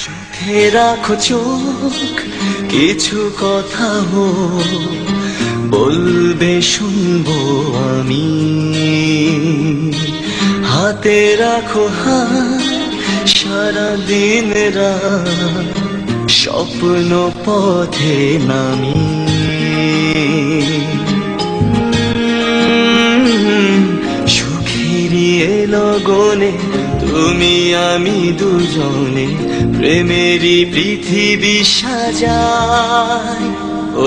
চোখে রাখো চোখ, কিছু কথা বলবে শুনবো আমি। হাতে রাখো হাত, সারাদিন রাত স্বপ্ন পথে নামি। সুখেরই লগনে তুমি আমি দুজনে প্রেমেরই পৃথিবী সাজাই।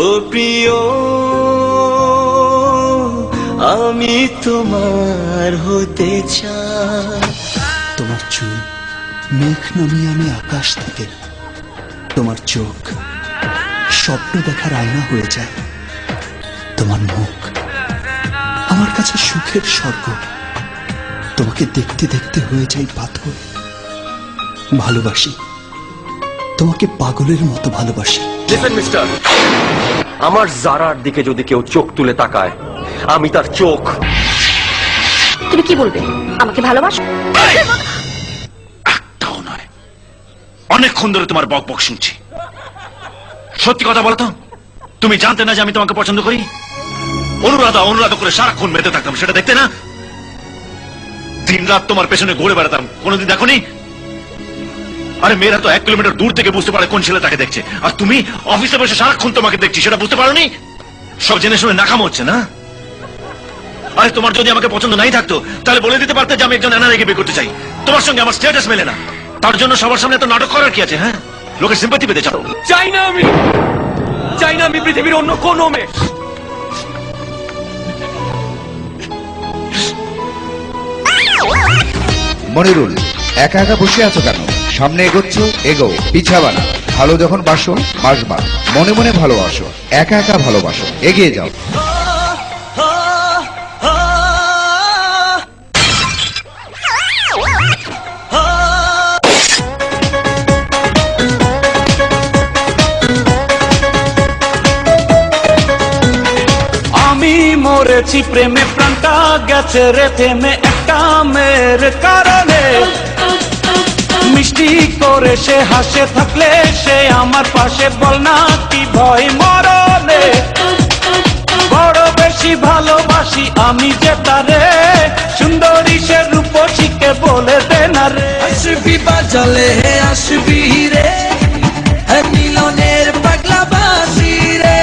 ও প্রিয়, আমি তোমার হতে চাই। তোমার চুল মেঘ নামিয়ে আমি আকাশ থেকে, তোমার চোখ স্বপ্ন দেখার আয়না হয়ে যায়। তোমার মুখ আমার কাছে সুখের স্বর্গ, তোমাকে দেখতে দেখতে হয়ে যাই পাথর। ভালোবাসি তোমাকে, পাগলের মতো ভালোবাসি। লিসেন মিস্টার, আমার জারার দিকে যদি কেউ চোখ তুলে তাকায়, আমি তার চোখ। তুমি কি বলবে? আমাকে ভালোবাসো? একটাও নয়, অনেকক্ষণ ধরে তোমার বক বক শুনছি। সত্যি কথা বলো তো, তুমি জানতে না যে আমি তোমাকে পছন্দ করি? অনুরাধা অনুরাধা করে সারাক্ষণ মেতে থাকতাম, সেটা দেখতে না? দিন রাত তোমার পেছনে ঘুরে বেড়াতাম, কোনোদিন দেখোনি? আরে মেয়েরা তো 1 কিলোমিটার দূর থেকে বুঝতে পারে কোন ছেলে তাকে দেখছে, আর তুমি অফিসে বসে সারাক্ষণ তোমাকে দেখছি, সেটা বুঝতে পারোনি? সব জেনে শুনে নাকাম হচ্ছে না? আরে তোমার যদি আমাকে পছন্দ নাই থাকতো, তাহলে বলে দিতে পারতে যে আমি একজন এনআরআইকে বিয়ে করতে চাই। তোমার সঙ্গে আমার স্ট্যাটাস মেলে না, তার জন্য সবার সামনে তো নাটক করার কি আছে? হ্যাঁ, লোকের সিম্পাথি পেতে চাও? চাই না আমি পৃথিবীর অন্য কোনো মেয়ে। মনিরুল, একা একা বসে আছো কেন? সামনে এগোচ্ছ, এগো, পিছাবা না। ভালো যখন বাসো, বাসবা, মনে মনে ভালোবাসো, একা একা ভালোবাসো, এগিয়ে যাও। আমি মরেছি প্রেমে, প্রাণটা গেছে রে থেমে একটা মেয়ের কারণে। মিষ্টি করে সে হাসে থাকলে সে আমার পাশে, বল না কি ভয় মরণে। বড় বেশি ভালোবাসি আমি যে তারে, সুন্দরী সে রূপসীকে বলে দে না রে। আসবি বাজালে আসবি রে, মিলনের পাগলা বাসি রে।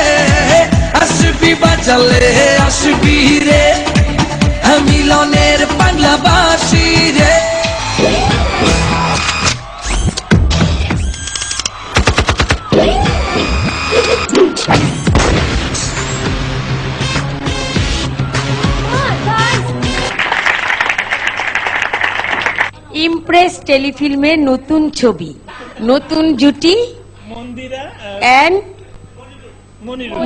আসবি বাজালে আসবি রে, মিলনের পাগলা বাসি রে। ইমপ্রেস টেলিফিল্মের নতুন ছবি, নতুন জুটি এন্ড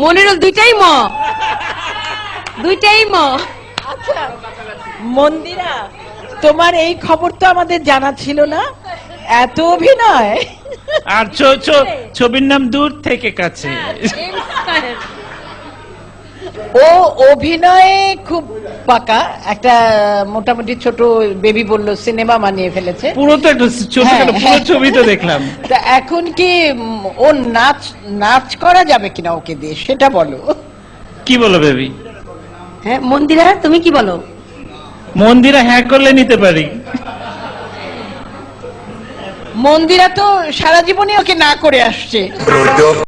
মনিরুল, দুইটাই ম। আচ্ছা মন্দিরা, তোমার এই খবর তো আমাদের জানা ছিল না, এত অভিনয়। আর ছবির নাম দূর থেকে কাছে। ও অভিনয়ে খুব পাকা, একটা মোটামুটি ছোট বেবি বললো সিনেমা বানিয়ে ফেলেছে। পুরো তো একটা পুরো ছবি তো দেখলাম। তা এখন কি ও নাচ করা যাবে কিনা ওকে দিয়ে, সেটা বলো। কি বলো বেবি? হ্যাঁ মন্দিরা, তুমি কি বলো? মন্দিরা হ্যাঁ করলে নিতে পারি। মন্দিরা তো সারা জীবনই ওকে না করে আসছে।